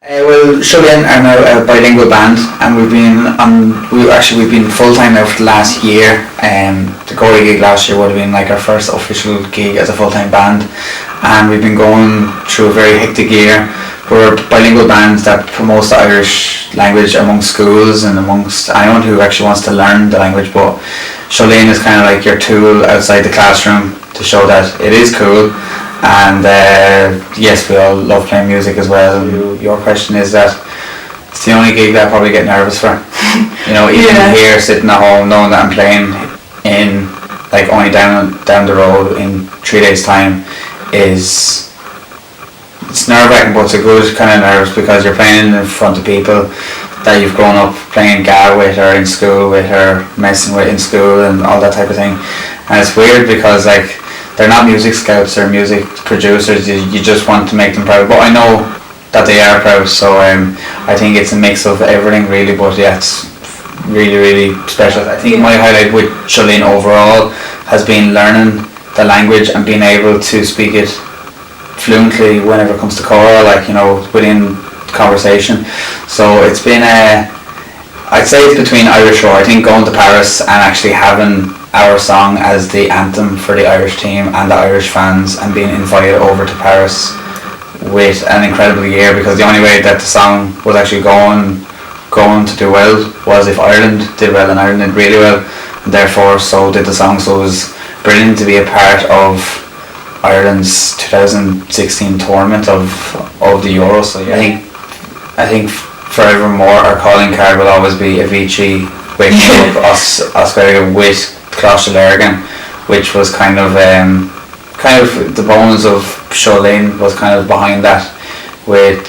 Well, Seo Linn are now a bilingual band, and we've been full time now for the last year. The Gorey gig last year would have been like our first official gig as a full time band, and we've been going through a very hectic year. We're a bilingual band that promotes the Irish language amongst schools and amongst anyone who actually wants to learn the language. But Seo Linn is kind of like your tool outside the classroom to show that it is cool. And yes, we all love playing music as well. Your question is that it's the only gig that I probably get nervous for. Even here, sitting at home, knowing that I'm playing in like only down the road in 3 days' time it's nerve-wracking, but it's a good kind of nerves because you're playing in front of people that you've grown up playing guitar with or in school with or messing with in school and all that type of thing. And it's weird because like they're not music scouts or music producers, you just want to make them proud, but I know that they are proud, so I think it's a mix of everything really, but yeah, it's really, really special. I think my highlight with Seo Linn overall has been learning the language and being able to speak it fluently whenever it comes to choral, within conversation. So it's been I'd say it's between Irish or I think going to Paris and actually having our song as the anthem for the Irish team and the Irish fans and being invited over to Paris with an incredible year, because the only way that the song was actually going to do well was if Ireland did well, and Ireland did really well, and therefore so did the song. So it was brilliant to be a part of Ireland's 2016 tournament of the Euro. So yeah, I think forevermore our calling card will always be Avicii waking up Australia with Cláiste Lérgan, which was kind of the bones of Seo Linn was kind of behind that, with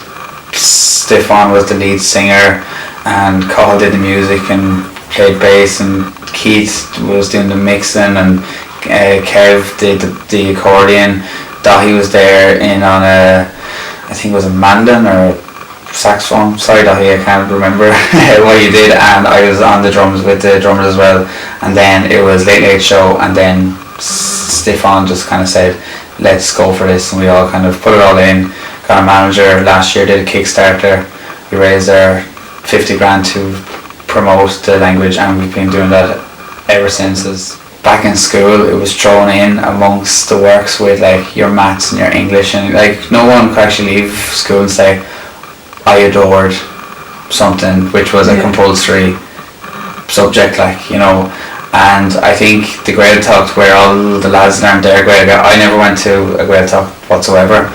Stefan was the lead singer and Cathal did the music and played bass and Keith was doing the mixing and Kev did the accordion. Dahi was there in on I think it was a mandolin or saxophone. Sorry Dahi, I can't remember what you did, and I was on the drums with the drummers as well. And then it was Late Show, and then Stefan just kind of said, let's go for this, and we all kind of put it all in. Got a manager last year, did a Kickstarter, we raised our 50 grand to promote the language, and we've been doing that ever since. Back in school it was thrown in amongst the works with like your maths and your English, and like no one could actually leave school and say I adored something which was a compulsory subject, and I think the Gaeltacht where all the lads learned their Gaeilge, I never went to a Gaeltacht whatsoever.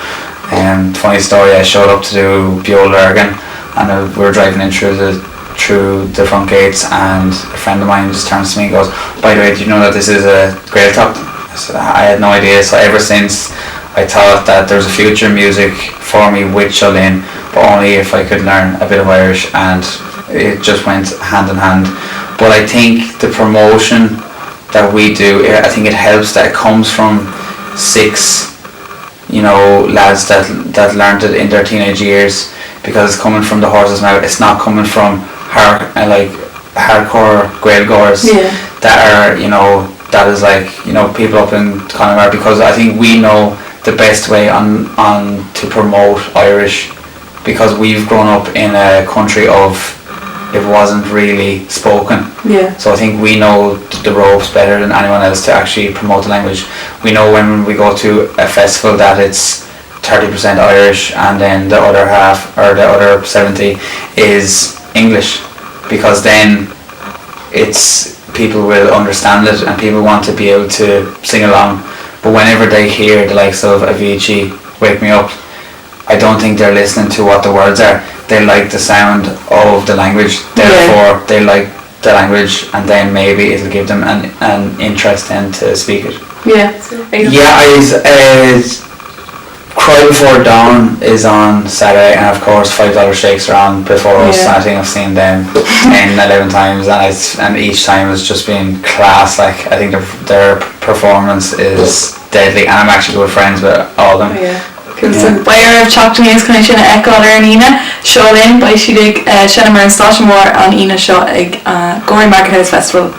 Funny story, I showed up to do Beo Lurgan and we were driving in through the front gates, and a friend of mine just turns to me and goes, by the way, do you know that this is a Gaeltacht? I said, I had no idea. So ever since I thought that there was a future music for me with Seo Linn, but only if I could learn a bit of Irish, and it just went hand in hand. But I think the promotion that we do, I think it helps that it comes from 6 lads that learned it in their teenage years, because it's coming from the horse's mouth. It's not coming from hardcore Gaelgors that are that is people up in Connemara, because I think we know the best way on to promote Irish, because we've grown up in a country of it wasn't really spoken. So I think we know the ropes better than anyone else to actually promote the language. We know when we go to a festival that it's 30% Irish and then the other half or the other 70 is English, because then it's people will understand it and people want to be able to sing along. But whenever they hear the likes of Avicii, Wake Me Up, I don't think they're listening to what the words are. They like the sound of the language, therefore they like the language, and then maybe it'll give them an interest then to speak it. Cry Before Dawn is on Saturday, and of course $5 Shakes are on before us. I think I've seen them 10-11 times, and each time has just been class. I think their performance is deadly, and I'm actually good friends with all of them. So Bayer of Chalk News can I echo and Ina Seo Linn by Shidig Shenamar and Stashmore on Ina Shaw Gorey Market House Festival.